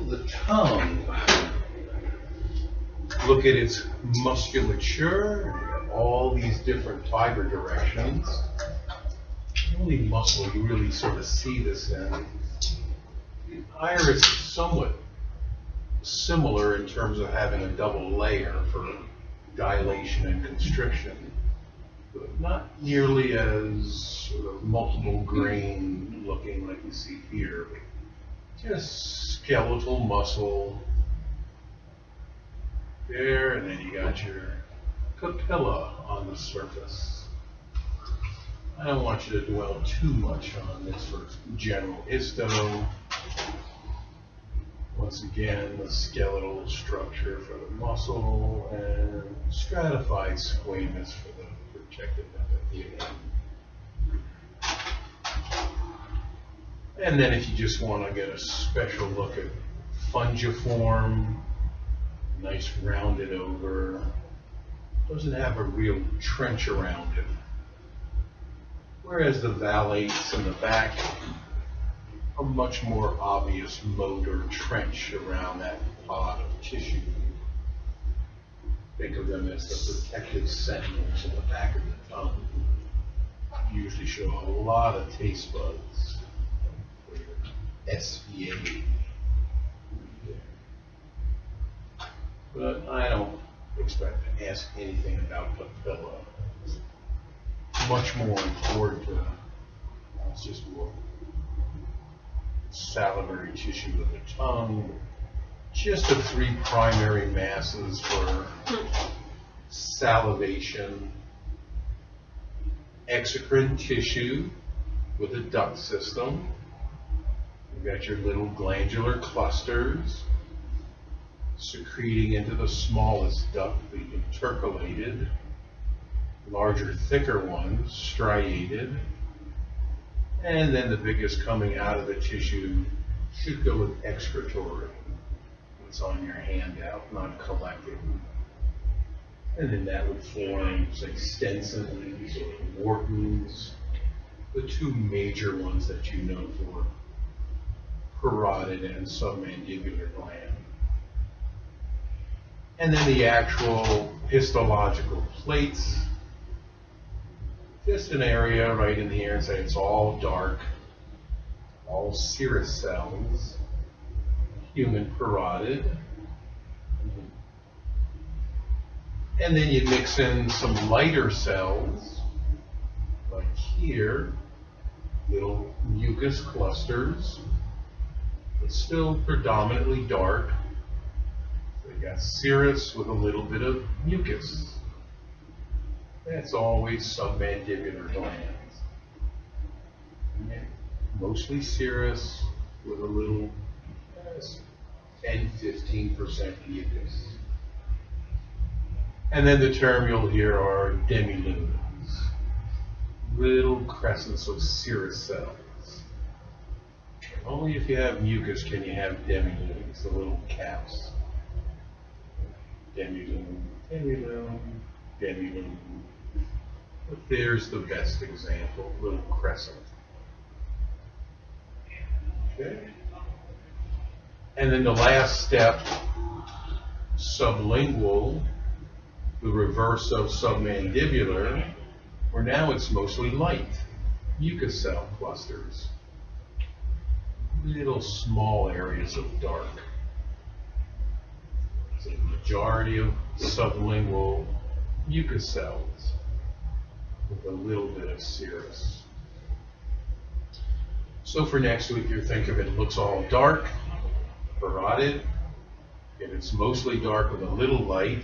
the tongue. Look at its musculature, all these different fiber directions. The only muscle you really sort of see this in. The iris is somewhat similar in terms of having a double layer for dilation and constriction, but not nearly as sort of multiple grain looking like you see here. Just skeletal muscle there, and then you got your papilla on the surface. I don't want you to dwell too much on this for general histo. Once again, the skeletal structure for the muscle and stratified squamous for the protective epithelium. And then if you just want to get a special look at fungiform, nice rounded over, doesn't have a real trench around it. Whereas the valates in the back, a much more obvious moat or trench around that pod of tissue. Think of them as the protective sentinels in the back of the tongue. Usually show a lot of taste buds for your SVA. But I don't expect to ask anything about papilla. Much more important to it's just more salivary tissue of the tongue. Just the three primary masses for salivation: exocrine tissue with a duct system. You've got your little glandular clusters secreting into the smallest duct, the intercalated, larger, thicker ones, striated, and then the biggest coming out of the tissue should go with excretory. It's on your handout, not collected. And then that would form, say, Stenson's or Wharton's, the two major ones that you know for parotid and submandibular gland. And then the actual histological plates, just an area right in here, and say it's all dark, all serous cells, human parotid. And then you mix in some lighter cells, like here, little mucus clusters, but still predominantly dark. So you got serous with a little bit of mucus. That's always submandibular glands. Mostly serous with a little 10-15% mucus. And then the term you'll hear are demilunes, little crescents of serous cells. Only if you have mucus can you have demilunes, the little caps. Demilune, demilune, demilune. But there's the best example, little crescent. Okay. And then the last step, sublingual, the reverse of submandibular, where now it's mostly light, mucus cell clusters. Little small areas of dark. So the majority of sublingual mucus cells with a little bit of serous. So for next week, you think of it looks all dark, parotid. If it's mostly dark with a little light,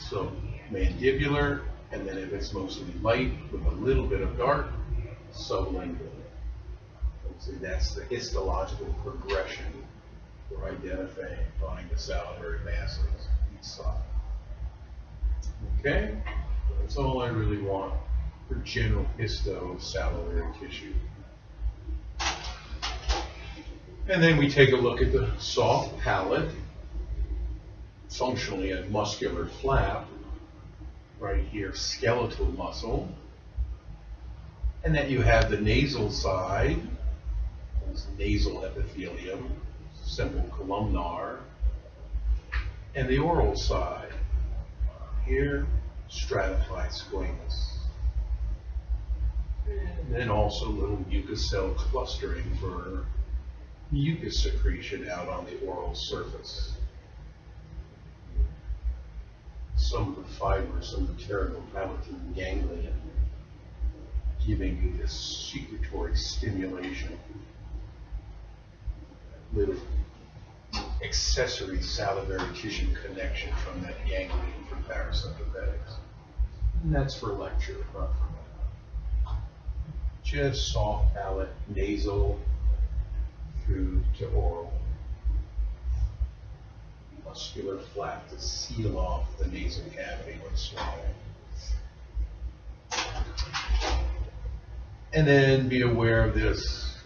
submandibular, and then if it's mostly light with a little bit of dark, sublingual. So that's the histological progression for identifying the salivary masses each side. Okay, that's all I really want for general histo of salivary tissue. And then we take a look at the soft palate, functionally a muscular flap, right here, skeletal muscle. And then you have the nasal side, this nasal epithelium, simple columnar. And the oral side, here, stratified squamous. And then also little mucus cell clustering for mucus secretion out on the oral surface. Some of the fibers of the pterygopalatine ganglion giving you this secretory stimulation. Little accessory salivary tissue connection from that ganglion for parasympathetics. And that's for lecture, not for that. Just soft palate, nasal, through to oral. Muscular flap to seal off the nasal cavity when swallowing. And then be aware of this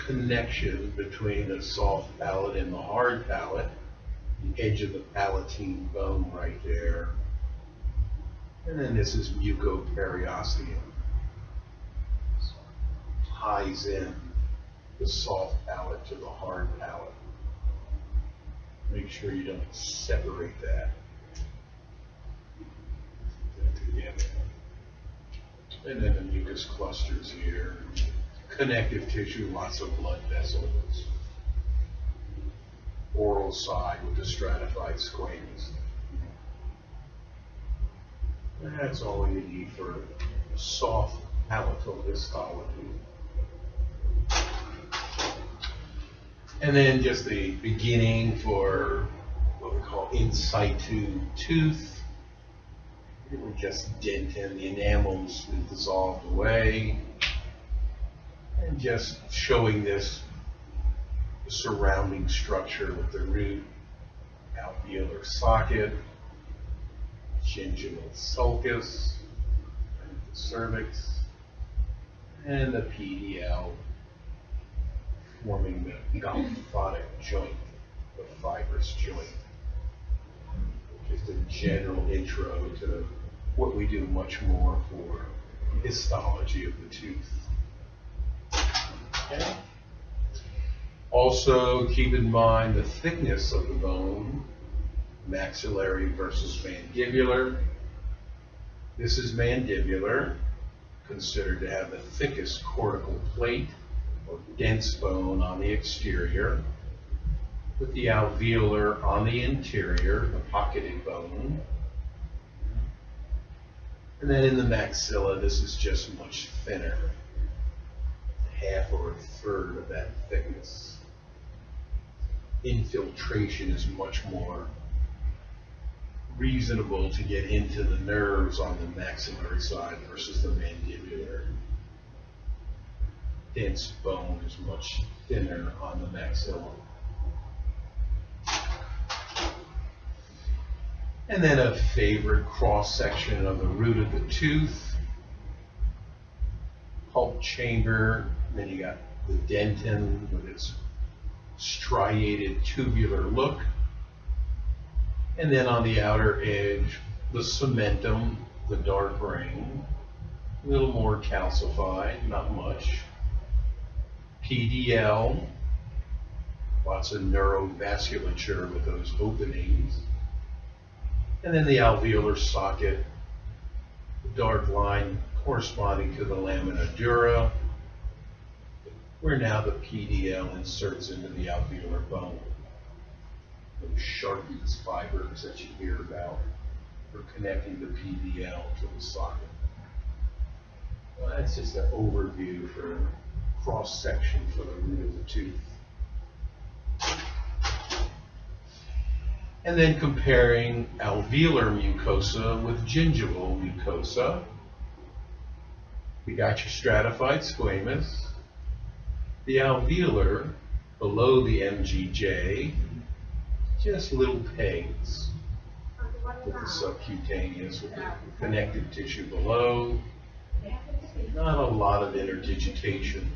connection between the soft palate and the hard palate, the edge of the palatine bone right there. And then this is mucoperiosteum. Ties in the soft palate to the hard palate. Make sure you don't separate that. Together. And then the mucus clusters here. Connective tissue, lots of blood vessels. Oral side with the stratified squamous. And that's all you need for soft palatal histology. And then just the beginning for what we call in situ tooth. It would just dentin, the enamels dissolved away. And just showing this surrounding structure with the root, alveolar socket, gingival sulcus, the cervix, and the PDL forming the galphodic joint, the fibrous joint. Just a general intro to what we do much more for histology of the tooth. Okay. Also, keep in mind the thickness of the bone, maxillary versus mandibular. This is mandibular, considered to have the thickest cortical plate or dense bone on the exterior, with the alveolar on the interior, the pocketed bone. And then in the maxilla, this is just much thinner, half or a third of that thickness. Infiltration is much more reasonable to get into the nerves on the maxillary side versus the mandibular. Dense bone is much thinner on the maxilla. And then a favorite cross-section of the root of the tooth, pulp chamber, and then you got the dentin with its striated tubular look. And then on the outer edge, the cementum, the dark ring, a little more calcified, not much. PDL, lots of neurovasculature with those openings. And then the alveolar socket, the dark line corresponding to the lamina dura, where now the PDL inserts into the alveolar bone. Those Sharpie's fibers that you hear about for connecting the PDL to the socket. Well, that's just an overview for cross-section for the root of the tooth. And then comparing alveolar mucosa with gingival mucosa. We got your stratified squamous. The alveolar below the MGJ, just little pegs with the subcutaneous, with the connective tissue below. Not a lot of interdigitation.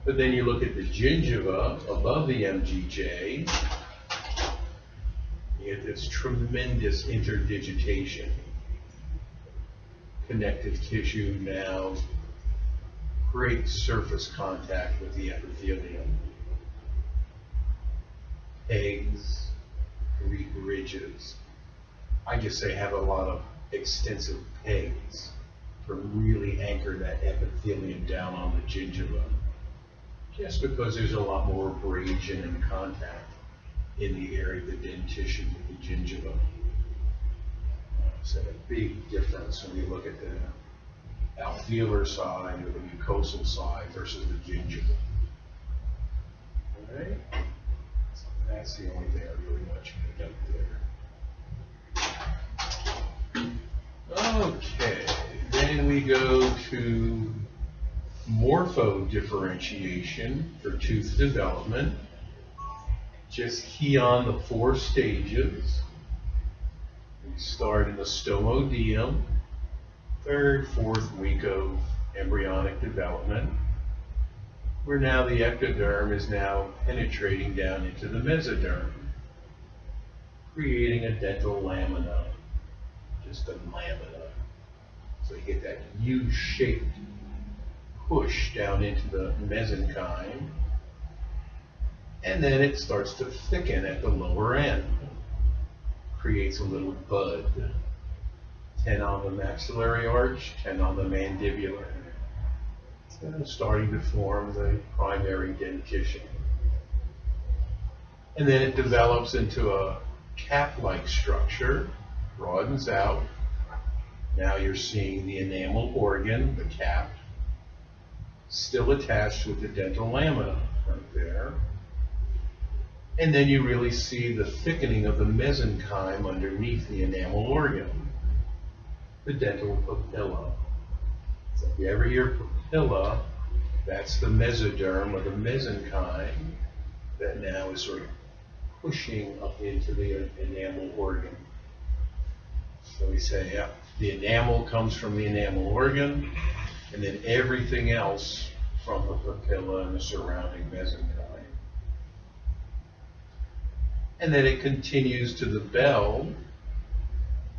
But then you look at the gingiva above the MGJ, you get this tremendous interdigitation. Connective tissue now, great surface contact with the epithelium. pegs, Greek ridges. I just say have a lot of extensive pegs to really anchor that epithelium down on the gingiva. Just because there's a lot more abrasion and contact in the area of the dentition with the gingiva. So a big difference when you look at the alveolar side or the mucosal side versus the gingiva. All right? So that's the only thing I really want you to note there. Okay, then we go to morpho differentiation for tooth development. Just key on the 4 stages. We start in the stomodeum, 3rd, 4th week of embryonic development, where now the ectoderm is now penetrating down into the mesoderm, creating a dental lamina, just a lamina. So you get that U-shaped push down into the mesenchyme, and then it starts to thicken at the lower end. Creates a little bud, 10 on the maxillary arch, 10 on the mandibular. And starting to form the primary dentition. And then it develops into a cap-like structure, broadens out. Now you're seeing the enamel organ, the cap, still attached with the dental lamina right there. And then you really see the thickening of the mesenchyme underneath the enamel organ, the dental papilla. So if you ever hear papilla, that's the mesoderm or the mesenchyme that now is sort of pushing up into the enamel organ. So we say, yeah, the enamel comes from the enamel organ, and then everything else from the papilla and the surrounding mesenchyme. And then it continues to the bell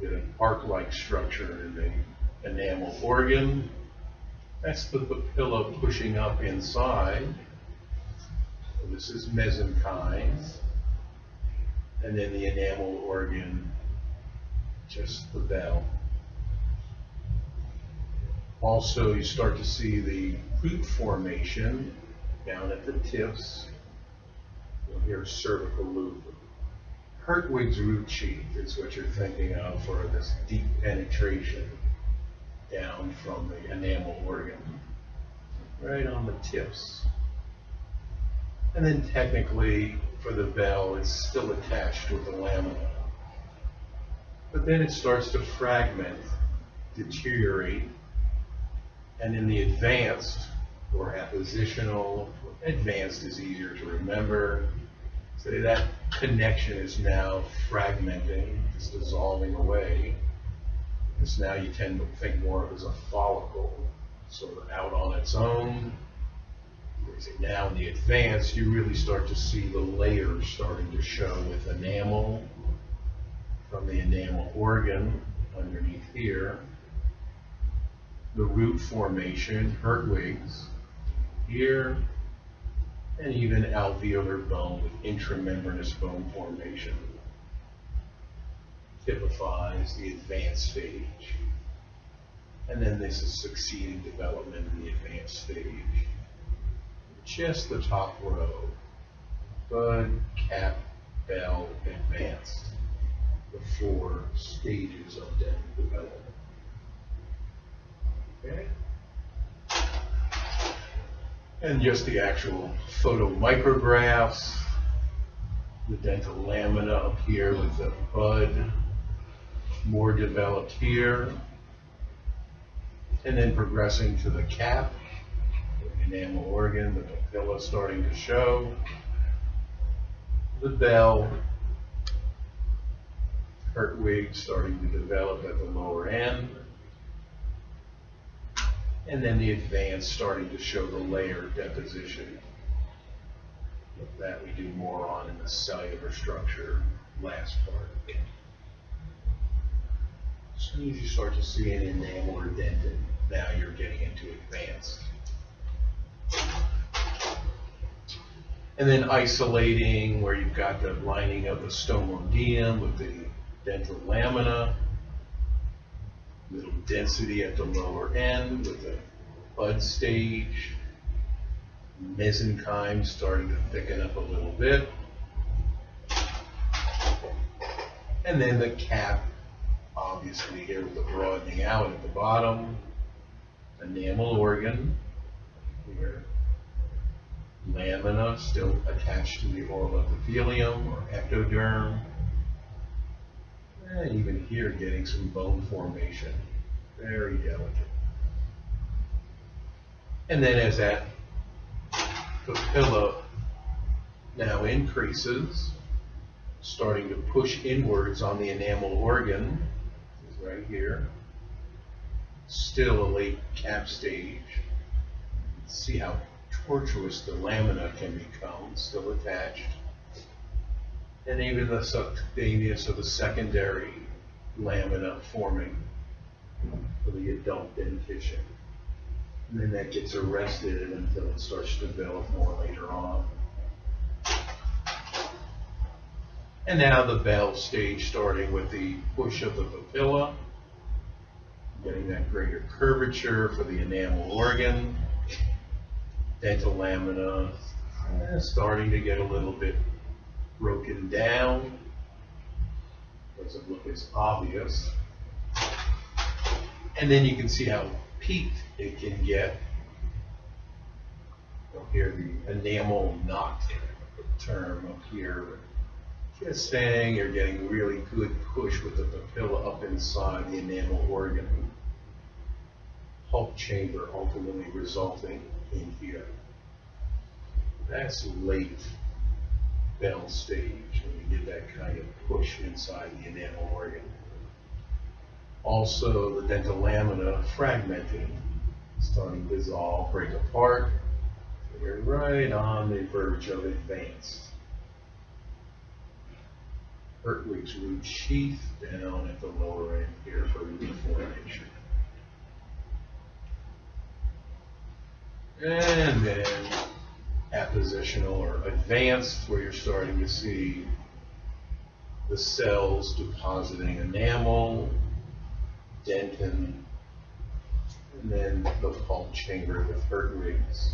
with an arc-like structure in the enamel organ. That's the papilla pushing up inside. So this is mesenchyme. And then the enamel organ, just the bell. Also, you start to see the root formation down at the tips. You'll hear cervical loop. Hertwig's root sheath is what you're thinking of for this deep penetration down from the enamel organ, right on the tips. And then technically for the bell, it's still attached with the lamina. But then it starts to fragment, deteriorate, and in the advanced or appositional, advanced is easier to remember, so that connection is now fragmenting, it's dissolving away. Because now you tend to think more of it as a follicle, sort of out on its own. Now in the advanced, you really start to see the layers starting to show with enamel from the enamel organ underneath here. The root formation, Hertwig's, here, and even alveolar bone with intramembranous bone formation typifies the advanced stage. And then this is succeeding development in the advanced stage. Just the top row, bud, cap, bell, advanced, the 4 stages of dental development. Okay? And just the actual photomicrographs, the dental lamina up here with the bud, more developed here, and then progressing to the cap, the enamel organ, the papilla starting to show, the bell, Hertwig starting to develop at the lower end, and then the advanced starting to show the layer deposition. That we do more on in the cellular structure, last part. As soon as you start to see an enamel or dentin, now you're getting into advanced. And then isolating where you've got the lining of the stomodeum with the dental lamina, little density at the lower end with the bud stage, mesenchyme starting to thicken up a little bit, and then the cap, obviously here with the broadening out at the bottom, enamel organ, here, lamina still attached to the oral epithelium or ectoderm, and even here getting some bone formation, very delicate. And then as that papilla now increases, starting to push inwards on the enamel organ, is right here, still a late cap stage. See how tortuous the lamina can become, still attached. And even the subcutaneous or the secondary lamina forming for the adult dentition. And then that gets arrested until it starts to develop more later on. And now the bell stage, starting with the push of the papilla, getting that greater curvature for the enamel organ, dental lamina starting to get a little bit broken down, doesn't look as obvious. And then you can see how peaked it can get. You'll hear the enamel knot term up here. Just saying you're getting really good push with the papilla up inside the enamel organ. Pulp chamber ultimately resulting in here. That's late bell stage when you get that kind of push inside the enamel organ. Also the dental lamina fragmenting, starting to dissolve, break apart. So you're right on the verge of advanced. Hertwig's root sheath down at the lower end here for root formation. And then appositional or advanced, where you're starting to see the cells depositing enamel, dentin, and then the pulp chamber with Hertwig's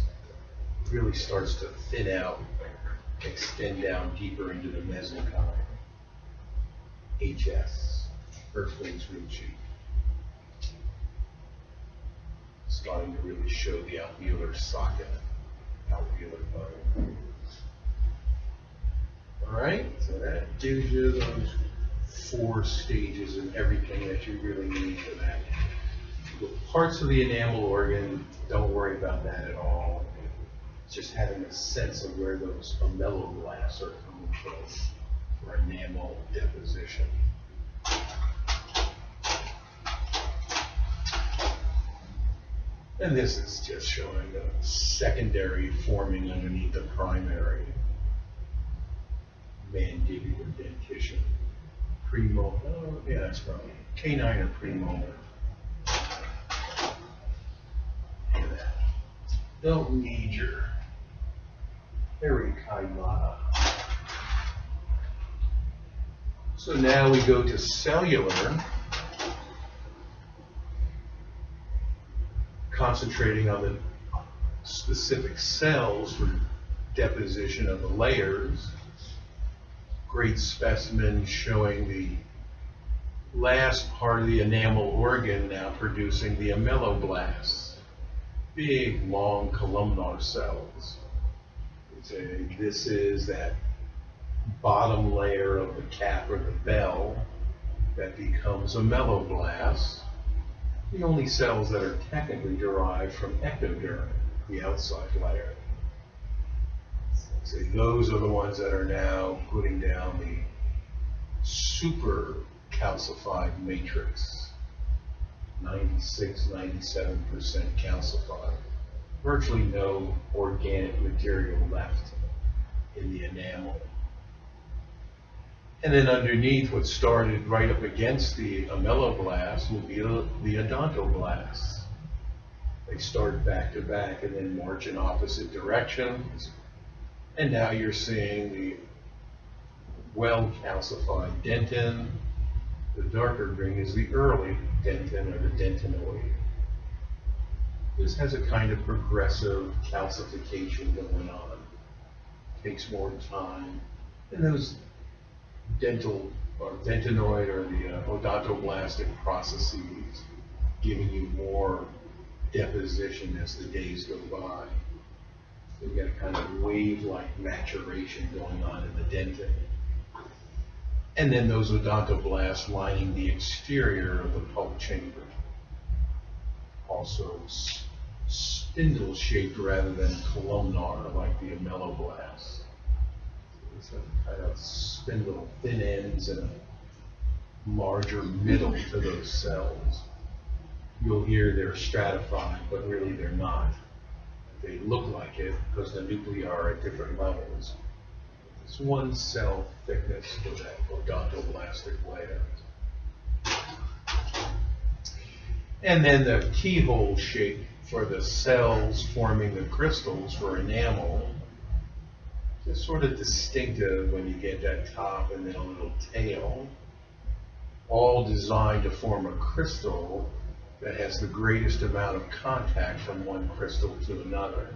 really starts to thin out, extend down deeper into the mesenchyme. HS, Hertwig's root sheath. Starting to really show the alveolar socket, alveolar bone. All right, so that gives you those 4 stages and everything that you really need for that. The parts of the enamel organ, don't worry about that at all. It's just having a sense of where those ameloblasts are coming from for enamel deposition. And this is just showing the secondary forming underneath the primary mandibular dentition. Premolar, oh, yeah, that's probably canine or premolar. Look at that. Don't need your pericymata. So now we go to cellular, concentrating on the specific cells for deposition of the layers. Great specimen showing the last part of the enamel organ now producing the ameloblasts, big long columnar cells. This is that bottom layer of the cap or the bell that becomes ameloblast. The only cells that are technically derived from ectoderm, the outside layer. So those are the ones that are now putting down the super calcified matrix, 96, 97% calcified. Virtually no organic material left in the enamel. And then underneath, what started right up against the ameloblast will be the odontoblasts. They start back to back and then march in opposite directions. And now you're seeing the well-calcified dentin. The darker green is the early dentin or the dentinoid. This has a kind of progressive calcification going on. Takes more time. And those dental or dentinoid or the odontoblastic processes giving you more deposition as the days go by. So you got a kind of wave-like maturation going on in the dentin. And then those odontoblasts lining the exterior of the pulp chamber. Also spindle-shaped rather than columnar like the amelloblasts. It's a kind of spindle, thin ends and a larger middle to those cells. You'll hear they're stratified, but really they're not. They look like it because the nuclei are at different levels. It's one cell thickness for that odontoblastic layer. And then the keyhole shape for the cells forming the crystals for enamel. Just sort of distinctive when you get that top and then a little tail. All designed to form a crystal that has the greatest amount of contact from one crystal to another,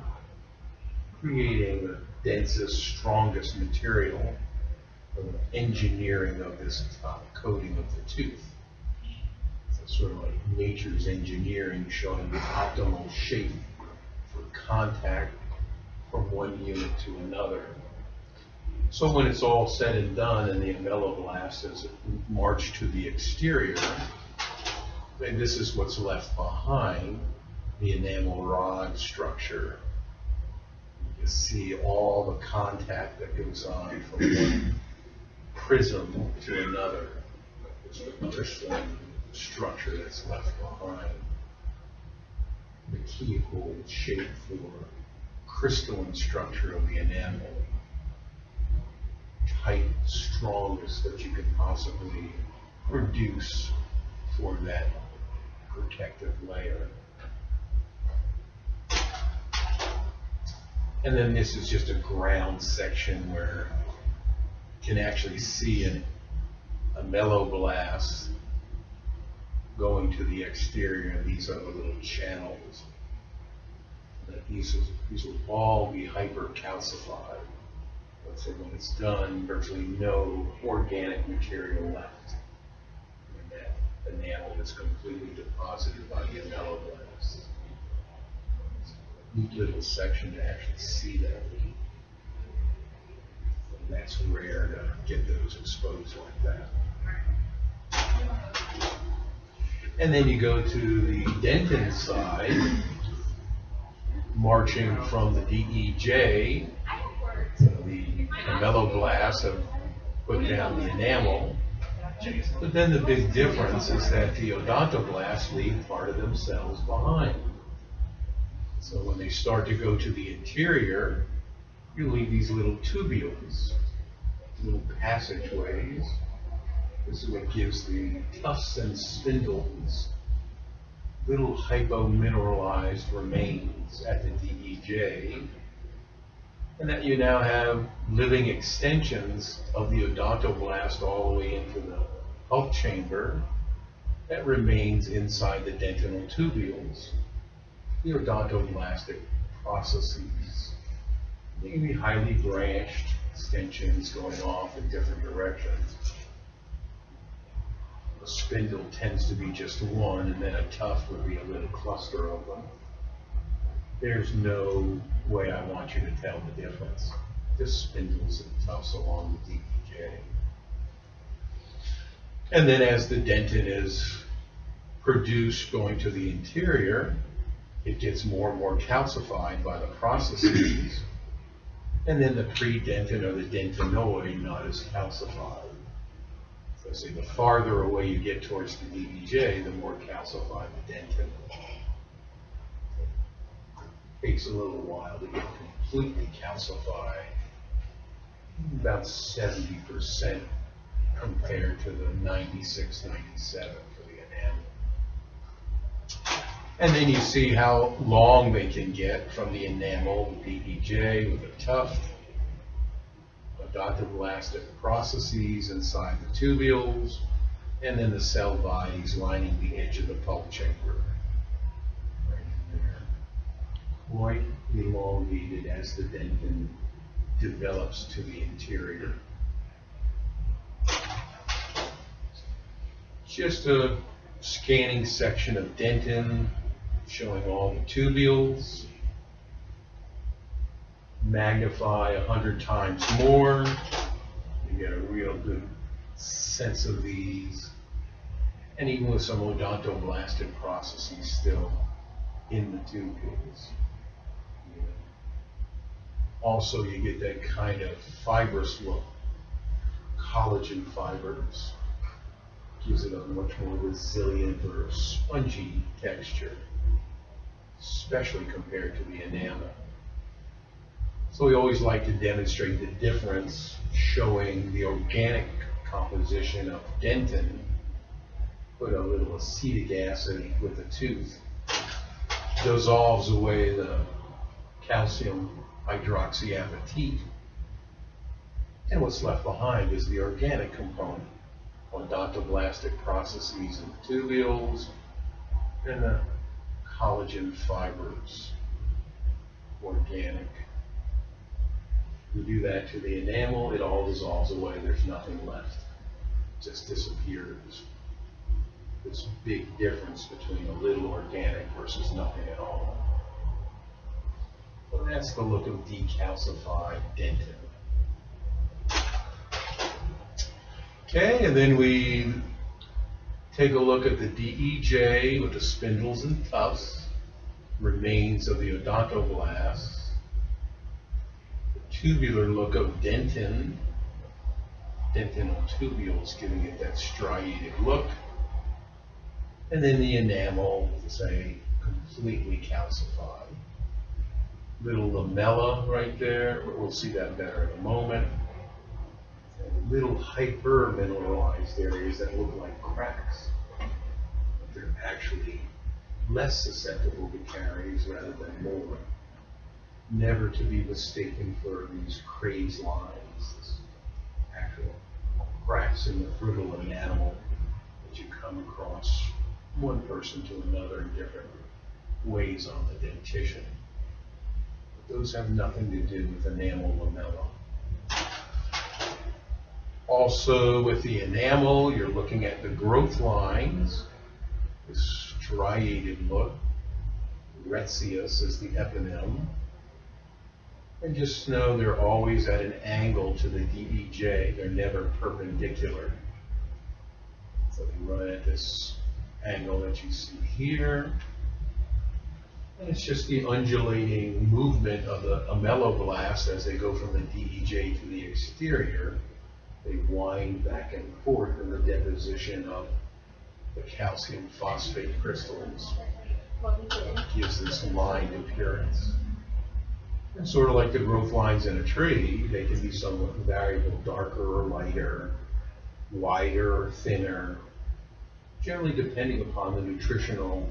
creating the densest, strongest material for the engineering of this top coating of the tooth. It's sort of like nature's engineering showing the optimal shape for contact from one unit to another. So when it's all said and done and the amelloblast is marched to the exterior, and this is what's left behind, the enamel rod structure. You see all the contact that goes on from one prism to another. There's the crystalline structure that's left behind. The keyhole shape for crystalline structure of the enamel. Tight, strongest that you can possibly produce for that protective layer. And then this is just a ground section where you can actually see a amelloblast going to the exterior. These are the little channels. These will all be hypercalcified. So when it's done, virtually no organic material left. And that enamel is completely deposited by the amelloblast. Neat little section to actually see that. And that's rare to get those exposed like that. And then you go to the dentin side, marching from the DEJ. The amelloblast have put down the enamel, but then the big difference is that the odontoblasts leave part of themselves behind. So when they start to go to the interior, you leave these little tubules, little passageways. This is what gives the tufts and spindles little hypomineralized remains at the DEJ. And that you now have living extensions of the odontoblast all the way into the pulp chamber that remains inside the dentinal tubules. The odontoblastic processes. They can be highly branched extensions going off in different directions. A spindle tends to be just one, and then a tuft would be a little cluster of them. There's no way I want you to tell the difference. Just spindles and tufts along the DEJ. And then as the dentin is produced going to the interior, it gets more and more calcified by the processes. And then the predentin or the dentinoid not as calcified. So say the farther away you get towards the DEJ, the more calcified the dentin. Takes a little while to get completely calcified, about 70% compared to the 96, 97 for the enamel. And then you see how long they can get from the enamel, the DEJ with a tuft, odontoblastic processes inside the tubules, and then the cell bodies lining the edge of the pulp chamber. Right in there. Quite elongated as the dentin develops to the interior. Just a scanning section of dentin showing all the tubules. Magnify 100 times more. You get a real good sense of these. And even with some odontoblastic processes still in the tubules. Also, you get that kind of fibrous look. Collagen fibers. Gives it a much more resilient or spongy texture, especially compared to the enamel. So we always like to demonstrate the difference, showing the organic composition of dentin. Put a little acetic acid with the tooth, dissolves away the calcium hydroxyapatite, and what's left behind is the organic component. Odontoblastic processes in the tubules, and the collagen fibers, organic. We do that to the enamel, it all dissolves away, there's nothing left. It just disappears. This big difference between a little organic versus nothing at all. So that's the look of decalcified dentin. Okay, and then we take a look at the DEJ with the spindles and tufts, remains of the odontoblast, the tubular look of dentin, dentinal tubules giving it that striated look, and then the enamel, say, completely calcified. Little lamella right there, we'll see that better in a moment. Little hypermineralized areas that look like cracks. They're actually less susceptible to caries rather than more. Never to be mistaken for these crazed lines, this actual cracks in the frutal enamel that you come across one person to another in different ways on the dentition. But those have nothing to do with enamel lamella. Also with the enamel, you're looking at the growth lines, this striated look. Retzius is the eponym. And just know they're always at an angle to the DEJ. They're never perpendicular. So they run at this angle that you see here. And it's just the undulating movement of the ameloblast as they go from the DEJ to the exterior. They wind back and forth in the deposition of the calcium phosphate crystals. It gives this lined appearance. And sort of like the growth lines in a tree, they can be somewhat variable, darker or lighter, wider or thinner, generally depending upon the nutritional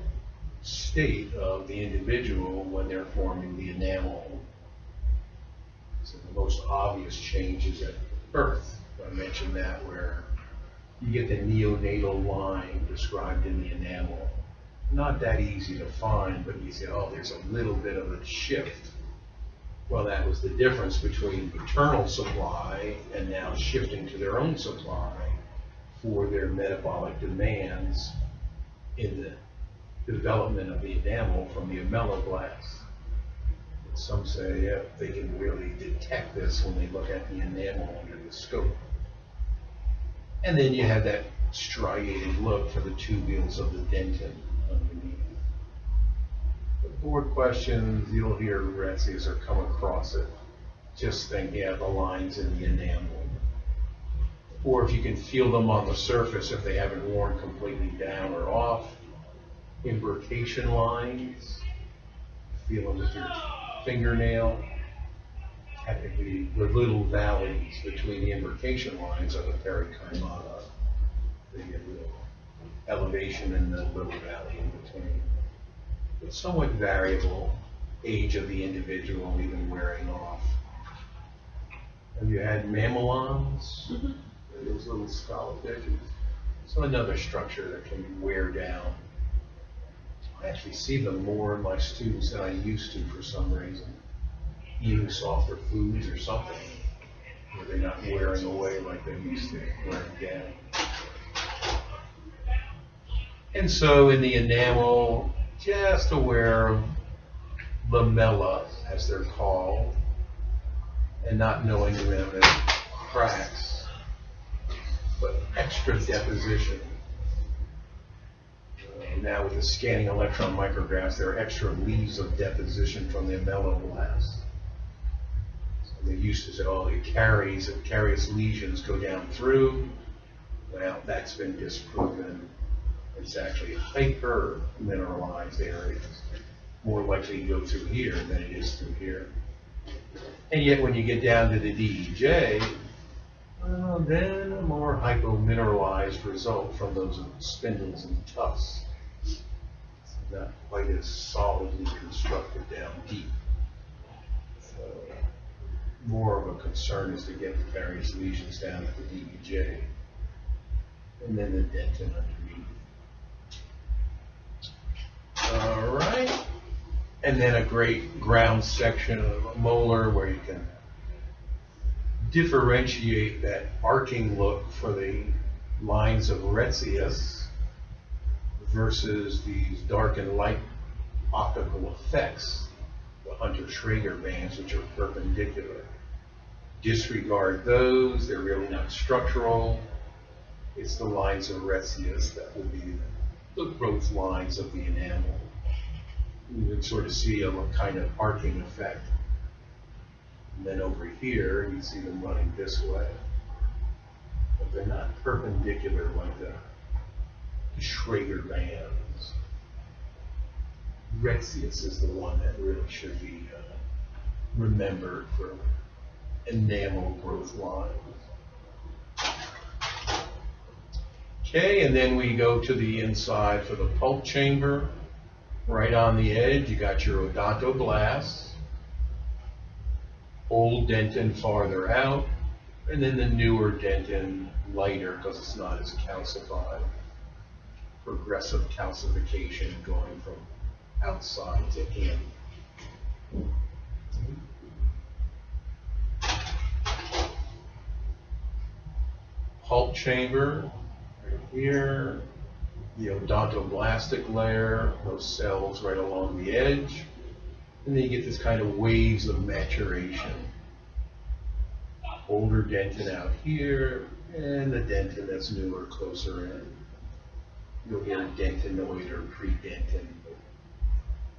state of the individual when they're forming the enamel. So the most obvious change is at birth. I mentioned that, where you get the neonatal line described in the enamel. Not that easy to find, but you say, oh, there's a little bit of a shift. Well, that was the difference between maternal supply and now shifting to their own supply for their metabolic demands in the development of the enamel from the ameloblast. Some say, yeah, they can really detect this when they look at the enamel under the scope. And then you have that striated look for the tubules of the dentin underneath. The board questions, you'll hear Retzius or come across it. Just think, yeah, the lines in the enamel. Or if you can feel them on the surface, if they haven't worn completely down or off. Imbrication lines, feel them with your fingernail. Technically, the little valleys between the imbrication lines are the perikymata. They get a little elevation in the little valley in between. It's somewhat variable, age of the individual even wearing off. Have you had mamelons? Mhm. Those little scalloped edges. So another structure that can wear down. I actually see them more in my students than I used to for some reason. Eating softer foods or something, where they're not wearing away like they used to, wearing down. And so in the enamel, just aware of lamella, as they're called, and not knowing them as cracks, but extra deposition. Now with the scanning electron micrographs, there are extra leaves of deposition from the ameloblast. So they used to say, oh, it carries, and carious lesions go down through. Well, that's been disproven. It's actually hyper mineralized areas, more likely to go through here than it is through here. And yet when you get down to the DEJ, well, then a more hypomineralized result from those spindles and tufts. It's not quite as solidly constructed down deep. So more of a concern is to get the various lesions down at the DEJ. And then the dentin underneath. All right. And then a great ground section of a molar where you can differentiate that arcing look for the lines of Retzius versus these dark and light optical effects, the Hunter-Schrager bands, which are perpendicular. Disregard those, they're really not structural. It's the lines of Retzius that will be the growth lines of the enamel. You can sort of see a kind of arcing effect. And then over here, you see them running this way. But they're not perpendicular like the Schrager bands. Retzius is the one that really should be remembered for enamel growth lines. Okay, and then we go to the inside for the pulp chamber. Right on the edge, you got your odontoblasts, old dentin farther out, and then the newer dentin lighter because it's not as calcified. Progressive calcification going from outside to in. Pulp chamber, right here. The odontoblastic layer, those cells right along the edge. And then you get this kind of waves of maturation. Older dentin out here, and the dentin that's newer, closer in. You'll hear dentinoid or predentin.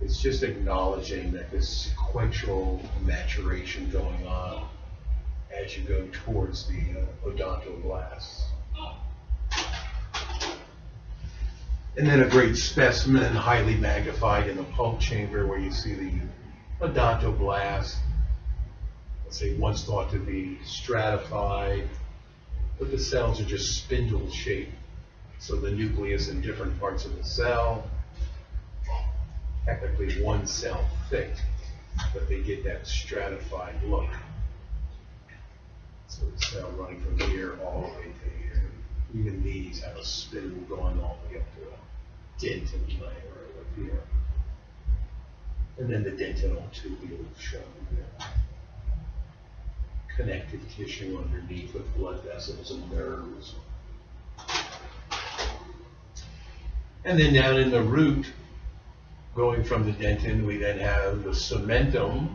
It's just acknowledging that this sequential maturation going on as you go towards the odontoblasts. And then a great specimen, highly magnified in the pulp chamber where you see the odontoblast, let's say once thought to be stratified, but the cells are just spindle shaped. So the nucleus in different parts of the cell, technically one cell thick, but they get that stratified look. So the cell running from here all the way to here. Even these have a spindle going all the way up to a dentin layer over here. And then the dentinal tubule shown here. Connective tissue underneath with blood vessels and nerves. And then down in the root, going from the dentin, we then have the cementum,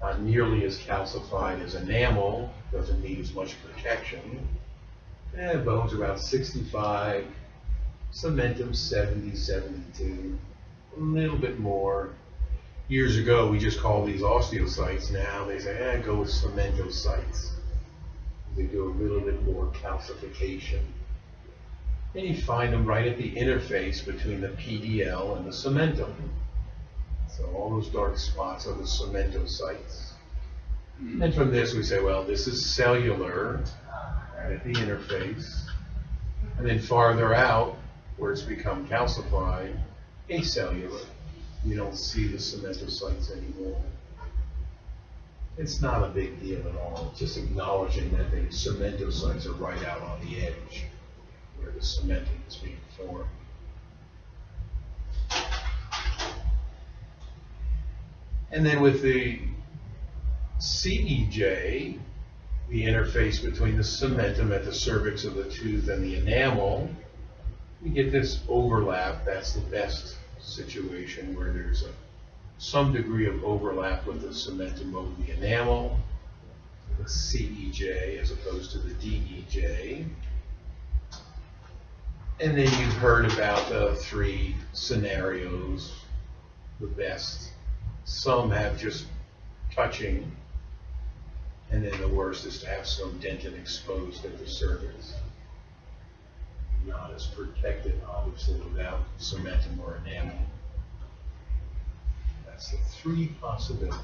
not nearly as calcified as enamel, doesn't need as much protection. And bones about 65, cementum 70, 72, a little bit more. Years ago, we just called these osteocytes. Now they say, go with cementocytes. They do a little bit more calcification. And you find them right at the interface between the PDL and the cementum. So all those dark spots are the cementocytes. And from this we say, well, this is cellular, right at the interface. And then farther out, where it's become calcified, acellular. You don't see the cementocytes anymore. It's not a big deal at all. It's just acknowledging that the cementocytes are right out on the edge where the cementing is being formed. And then with the CEJ, the interface between the cementum at the cervix of the tooth and the enamel, we get this overlap. That's the best situation where there's some degree of overlap with the cementum of the enamel, the CEJ as opposed to the DEJ. And then you've heard about the three scenarios, the best. Some have just touching, and then the worst is to have some dentin exposed at the cervix. Not as protected, obviously, without cementum or enamel. That's the three possibilities.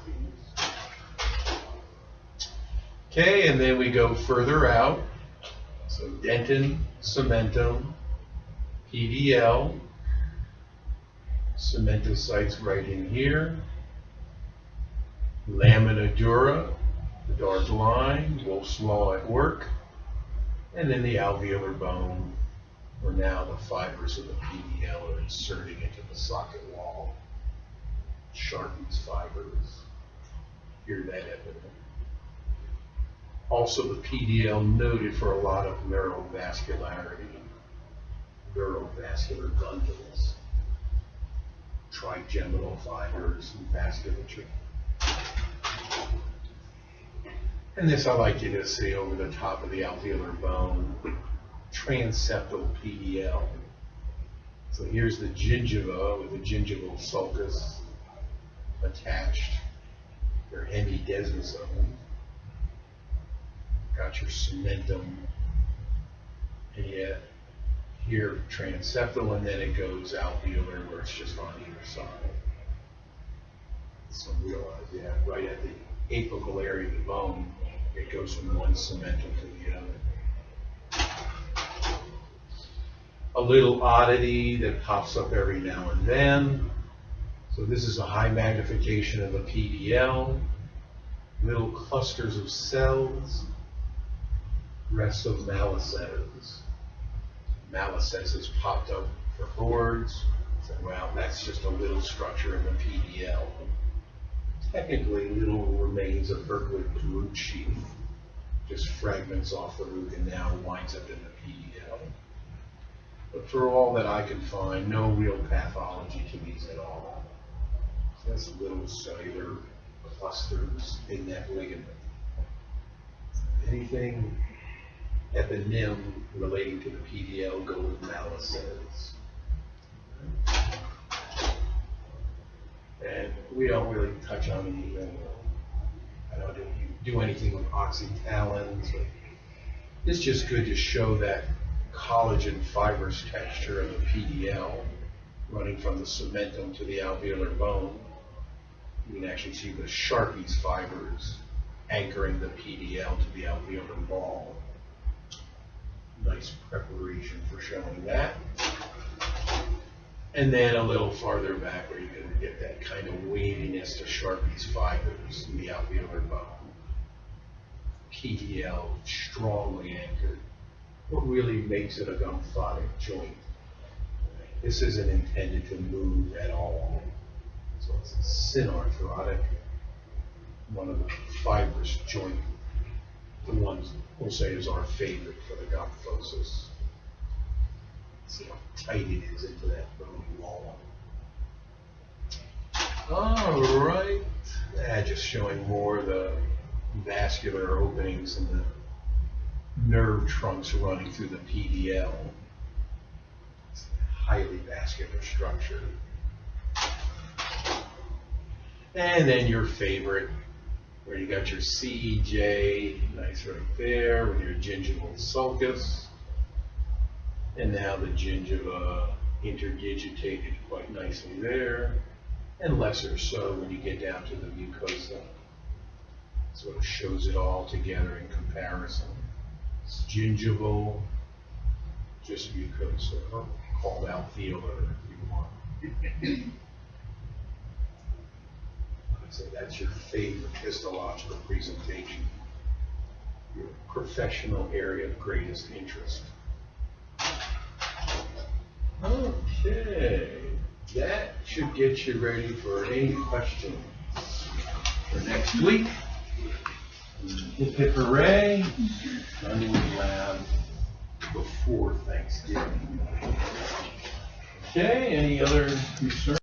Okay, and then we go further out. So dentin, cementum, PDL, cementocytes right in here. Lamina dura, the dark line, Wolff's Law at work, and then the alveolar bone, where now the fibers of the PDL are inserting into the socket wall. Sharpie's fibers. Hear that evidence. Also, the PDL noted for a lot of neurovascularity, neurovascular bundles, trigeminal fibers, and vasculature. And this I like you to see over the top of the alveolar bone, transeptal PDL. So here's the gingiva with the gingival sulcus attached, your hemidesmosome. Got your cementum, and yet here transeptal, and then it goes alveolar where it's just on either side. So realize, yeah, right at the apical area of the bone, it goes from one cementum to the other. A little oddity that pops up every now and then. So this is a high magnification of the PDL, little clusters of cells, rest of Malisettes. Malisettes has popped up for boards. So, well, that's just a little structure in the PDL. Technically, little remains of Berkowitz root sheath, just fragments off the root and now winds up in the PDL. But for all that I can find, no real pathology to these at all. That's little cellular clusters in that ligament. Anything epinym relating to the PDL go with Malisettes. And we don't really touch on anything. I don't do anything with oxytalins. But it's just good to show that collagen fibrous texture of the PDL running from the cementum to the alveolar bone. You can actually see the Sharpie's fibers anchoring the PDL to the alveolar wall. Nice preparation for showing that. And then a little farther back where you can get that kind of waviness to Sharpie's fibers in the alveolar bone. PDL strongly anchored. What really makes it a gomphotic joint? This isn't intended to move at all. So it's a synarthrotic, one of the fibrous joint, the ones we'll say is our favorite for the gomphosis. See how tight it is into that bone wall. All right, just showing more of the vascular openings and the nerve trunks running through the PDL. It's a highly vascular structure. And then your favorite, where you got your CEJ, nice right there, with your gingival sulcus. And now the gingiva interdigitated quite nicely there, and lesser so when you get down to the mucosa. Sort of shows it all together in comparison. It's gingival, just mucosa, or called alveolar if you want. Say that's your favorite histological presentation, your professional area of greatest interest. Okay, that should get you ready for any questions for next week. Hip hip hooray, Underwood Lab before Thanksgiving. Okay, any other concerns?